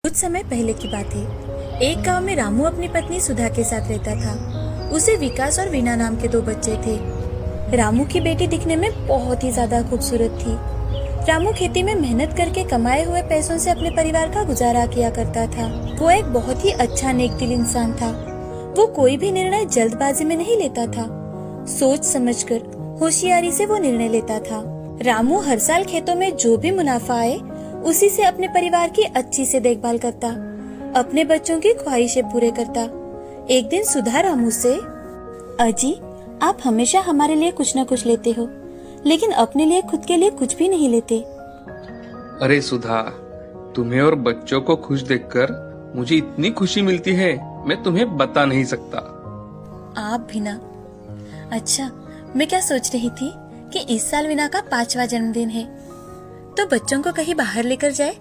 कुछ समय पहले की बात है। एक गांव में रामू अपनी पत्नी सुधा के साथ रहता था। उसे विकास और वीना नाम के 2 बच्चे थे। रामू की बेटी दिखने में बहुत ही ज्यादा खूबसूरत थी। रामू खेती में मेहनत करके कमाए हुए पैसों से अपने परिवार का गुजारा किया करता था। वो एक बहुत ही अच्छा नेकदिल इंसान था। वो कोई भी निर्णय जल्दबाजी में नहीं लेता था। सोच समझकर होशियारी से वो निर्णय लेता था। रामू हर साल खेतों में जो भी मुनाफा आए उसी से अपने परिवार की अच्छी से देखभाल करता, अपने बच्चों की ख्वाहिशें पूरे करता। एक दिन सुधा रामू से, अजी आप हमेशा हमारे लिए कुछ न कुछ लेते हो, लेकिन अपने लिए खुद के लिए कुछ भी नहीं लेते। अरे सुधा, तुम्हें और बच्चों को खुश देखकर मुझे इतनी खुशी मिलती है, मैं तुम्हें बता नहीं सकता। आप भी ना। अच्छा, मैं क्या सोच रही थी कि इस साल वीना का 5वां जन्मदिन है, तो बच्चों को कहीं बाहर लेकर जाए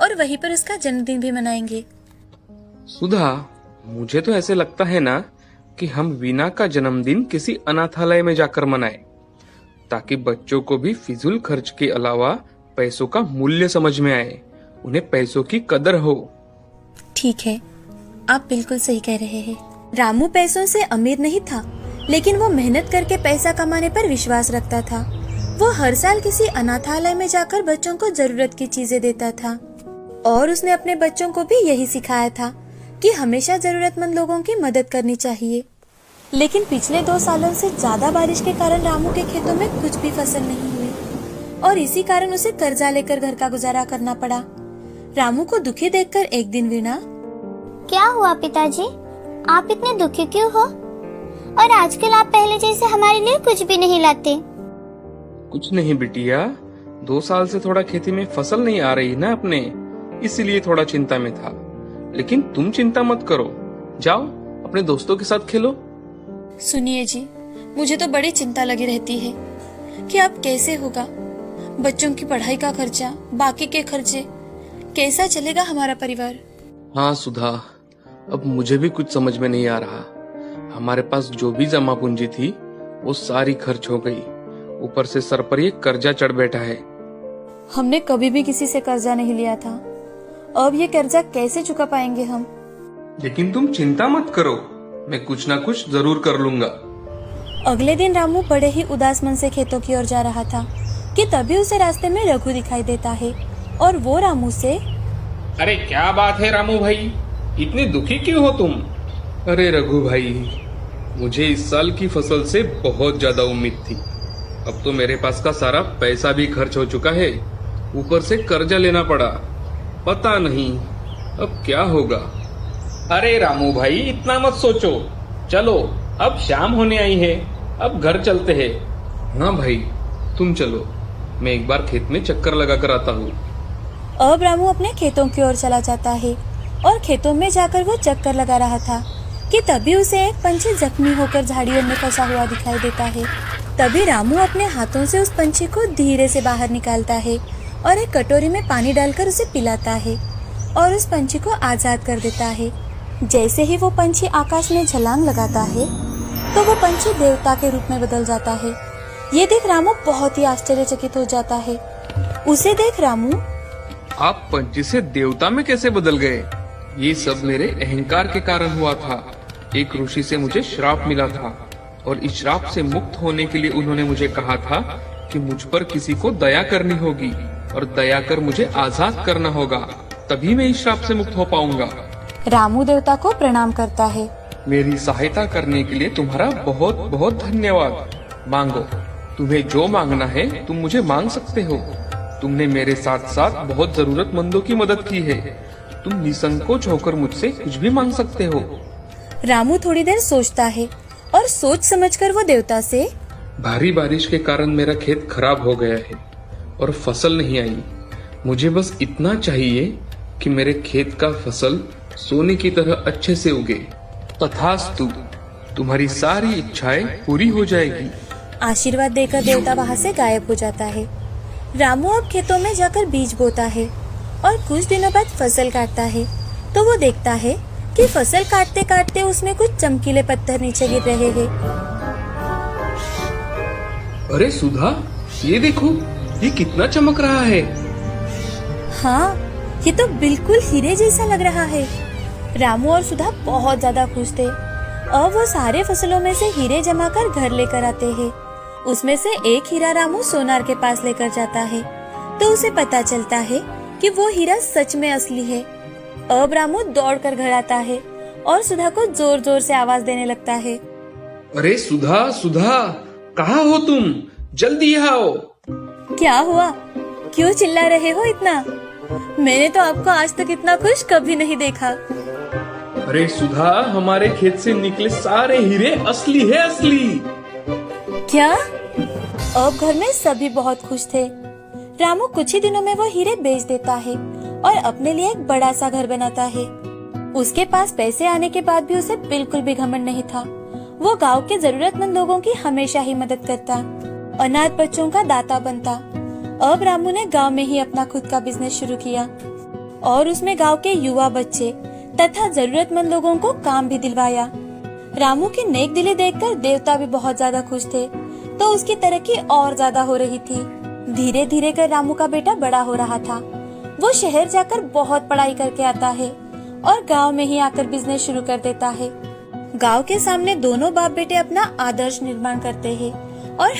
और वहीं पर उसका जन्मदिन भी मनाएंगे। सुधा, मुझे तो ऐसे लगता है ना कि हम वीना का जन्मदिन किसी अनाथालय में जाकर मनाएं, ताकि बच्चों को भी फिजूल खर्च के अलावा पैसों का मूल्य समझ में आए, उन्हें पैसों की कदर हो। ठीक है, आप बिल्कुल सही कह रहे हैं। रामू पैसों से अमीर नहीं था, लेकिन वो मेहनत करके पैसा कमाने पर विश्वास रखता था। वो हर साल किसी अनाथालय में जाकर बच्चों को जरूरत की चीजें देता था, और उसने अपने बच्चों को भी यही सिखाया था कि हमेशा जरूरतमंद लोगों की मदद करनी चाहिए। लेकिन पिछले 2 सालों से ज्यादा बारिश के कारण रामू के खेतों में कुछ भी फसल नहीं हुई, और इसी कारण उसे कर्जा लेकर घर का गुजारा करना पड़ा। रामू को दुखी देखकर एक दिन वीणा, क्या हुआ पिताजी, आप इतने दुखी क्यों हो? और आजकल आप पहले जैसे हमारे लिए कुछ भी नहीं लाते। कुछ नहीं बिटिया, 2 साल से थोड़ा खेती में फसल नहीं आ रही ना अपने, इसीलिए थोड़ा चिंता में था। लेकिन तुम चिंता मत करो, जाओ अपने दोस्तों के साथ खेलो। सुनिए जी, मुझे तो बड़ी चिंता लगी रहती है कि अब कैसे होगा। बच्चों की पढ़ाई का खर्चा, बाकी के खर्चे, कैसा चलेगा हमारा परिवार। हाँ सुधा, अब मुझे भी कुछ समझ में नहीं आ रहा। हमारे पास जो भी जमा पूंजी थी वो सारी खर्च हो गई, ऊपर से सर पर ये कर्जा चढ़ बैठा है। हमने कभी भी किसी से कर्जा नहीं लिया था, अब ये कर्जा कैसे चुका पाएंगे हम। लेकिन तुम चिंता मत करो, मैं कुछ ना कुछ जरूर कर लूंगा। अगले दिन रामू बड़े ही उदास मन से खेतों की ओर जा रहा था कि तभी उसे रास्ते में रघु दिखाई देता है, और वो रामू से, अरे क्या बात है रामू भाई, इतने दुखी क्यों हो तुम? अरे रघु भाई, मुझे इस साल की फसल से बहुत ज्यादा उम्मीद थी। अब तो मेरे पास का सारा पैसा भी खर्च हो चुका है, ऊपर से कर्जा लेना पड़ा। पता नहीं अब क्या होगा। अरे रामू भाई, इतना मत सोचो। चलो, अब शाम होने आई है, अब घर चलते हैं। हाँ भाई, तुम चलो, मैं एक बार खेत में चक्कर लगा कर आता हूँ। अब रामू अपने खेतों की ओर चला जाता है, और खेतों में जाकर वो चक्कर लगा रहा था कि तभी उसे एक पंछी जख्मी होकर झाड़ियों में फंसा हुआ दिखाई देता है। तभी रामू अपने हाथों से उस पंछी को धीरे से बाहर निकालता है और एक कटोरी में पानी डालकर उसे पिलाता है और उस पंछी को आजाद कर देता है। जैसे ही वो पंछी आकाश में छलांग लगाता है तो वो पंछी देवता के रूप में बदल जाता है। ये देख रामू बहुत ही आश्चर्यचकित हो जाता है। उसे देख रामू, आप पंछी से देवता में कैसे बदल गए? ये सब मेरे अहंकार के कारण हुआ था। एक ऋषि से मुझे श्राप मिला था, और इस श्राप से मुक्त होने के लिए उन्होंने मुझे कहा था कि मुझ पर किसी को दया करनी होगी, और दया कर मुझे आजाद करना होगा, तभी मैं इस श्राप से मुक्त हो पाऊंगा। रामू देवता को प्रणाम करता है। मेरी सहायता करने के लिए तुम्हारा बहुत बहुत धन्यवाद। मांगो, तुम्हें जो मांगना है तुम मुझे मांग सकते हो। तुमने मेरे साथ साथ बहुत जरूरतमंदों की मदद की है, तुम निसंकोच होकर मुझसे कुछ भी मांग सकते हो। रामू थोड़ी देर सोचता है, और सोच समझकर वो देवता से, भारी बारिश के कारण मेरा खेत खराब हो गया है और फसल नहीं आई। मुझे बस इतना चाहिए कि मेरे खेत का फसल सोने की तरह अच्छे से उगे। तथास्तु, तुम्हारी सारी इच्छाएं पूरी हो जाएगी। आशीर्वाद देकर देवता वहाँ से गायब हो जाता है। रामू अब खेतों में जाकर बीज बोता है, और कुछ दिनों बाद फसल काटता है तो वो देखता है कि फसल काटते काटते उसमें कुछ चमकीले पत्थर नीचे गिर रहे हैं। अरे सुधा, ये देखो, ये कितना चमक रहा है। हाँ, ये तो बिल्कुल हीरे जैसा लग रहा है। रामू और सुधा बहुत ज्यादा खुश थे। अब वो सारे फसलों में से हीरे जमा कर घर लेकर आते हैं। उसमें से एक हीरा रामू सोनार के पास लेकर जाता है तो उसे पता चलता है कि वो हीरा सच में असली है। अब रामू दौड़कर घर आता है और सुधा को जोर जोर से आवाज देने लगता है। अरे सुधा, सुधा, कहाँ हो तुम? जल्दी आओ। क्या हुआ? क्यों चिल्ला रहे हो इतना? मैंने तो आपको आज तक इतना खुश कभी नहीं देखा। अरे सुधा, हमारे खेत से निकले सारे हीरे असली है, असली। क्या? अब घर में सभी बहुत खुश थे। रामू कुछ ही दिनों में वो हीरे बेच देता है और अपने लिए एक बड़ा सा घर बनाता है। उसके पास पैसे आने के बाद भी उसे बिल्कुल भी घमंड नहीं था। वो गांव के जरूरतमंद लोगों की हमेशा ही मदद करता, अनाथ बच्चों का दाता बनता। अब रामू ने गांव में ही अपना खुद का बिजनेस शुरू किया और उसमें गांव के युवा बच्चे तथा जरूरतमंद लोगों को काम भी दिलवाया। रामू की नेक दिली देखकर देवता भी बहुत ज्यादा खुश थे, तो उसकी तरक्की और ज्यादा हो रही थी। धीरे धीरे कर रामू का बेटा बड़ा हो रहा था। वो शहर जाकर बहुत पढ़ाई करके आता है और गांव में ही आकर बिजनेस शुरू कर देता है। गांव के सामने दोनों बाप बेटे अपना आदर्श निर्माण करते हैं और